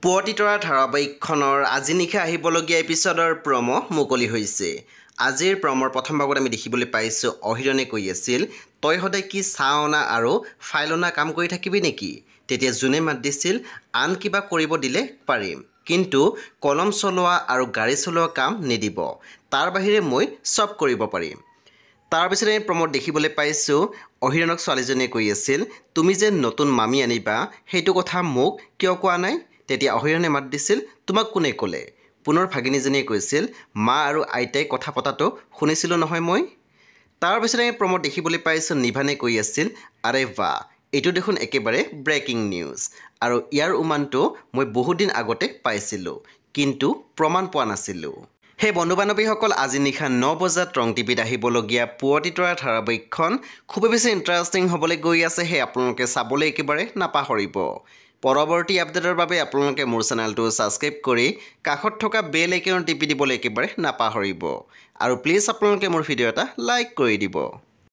পুৱতি তৰা ধাৰাবাহিকখনৰ আজি নিশা আহিবলগীয়া এপিছডৰ প্ৰম' মুকলি হৈছে। আজিৰ প্ৰমৰ প্ৰথম ভাগত আমি দেখিবলৈ পাইছোঁ অহিৰণে কৈ আছিল, তই সদায় কি চাহ অনা আৰু ফাইল অনা কাম কৰি থাকিবি নেকি? তেতিয়া জোনে মাত দিছিল, আন কিবা কৰিব দিলে পাৰিম, কিন্তু কলম চলোৱা আৰু গাড়ী চলোৱা কাম নিদিব, তাৰ বাহিৰে মই চব কৰিব পাৰিম। তাৰপিছত আমি প্ৰমত দেখিবলৈ পাইছোঁ অহিৰণক ছোৱালীজনীয়ে কৈ আছিল, তুমি যে নতুন মামী আনিবা সেইটো কথা মোক কিয় কোৱা নাই? তেতিয়া অহিৰণে মাত দিছিল, তোমাক কোনে ক'লে? পুনৰ ভাগিনীজনীয়ে কৈছিল, মা আৰু আইতাই কথা পতাটো শুনিছিলোঁ নহয় মই। তাৰপিছত আমি প্ৰমত দেখিবলৈ পাইছোঁ নিভানে কৈ আছিল, আৰে বাহ, এইটো দেখোন একেবাৰে ব্ৰেকিং নিউজ, আৰু ইয়াৰ উমানটো মই বহুত দিন আগতে পাইছিলোঁ, কিন্তু প্ৰমাণ পোৱা নাছিলোঁ। সেই বন্ধু বান্ধৱীসকল, আজি নিশা 9 বজাত ৰং টিভিত আহিবলগীয়া পুৱতি তৰা ধাৰাবাহিকখন খুবেই বেছি ইণ্টাৰেষ্টিং হ'বলৈ গৈ আছে। সেই আপোনালোকে চাবলৈ একেবাৰে নাপাহৰিব। পৰৱৰ্তী আপডেটৰ বাবে আপোনালোকে মোৰ চেনেলটো ছাবস্ক্ৰাইব কৰি কাষত থকা বেল আইকনত টিপি দিবলৈ একেবাৰে নাপাহৰিব, আৰু প্লিজ আপোনালোকে মোৰ ভিডিঅ' এটা লাইক কৰি দিব।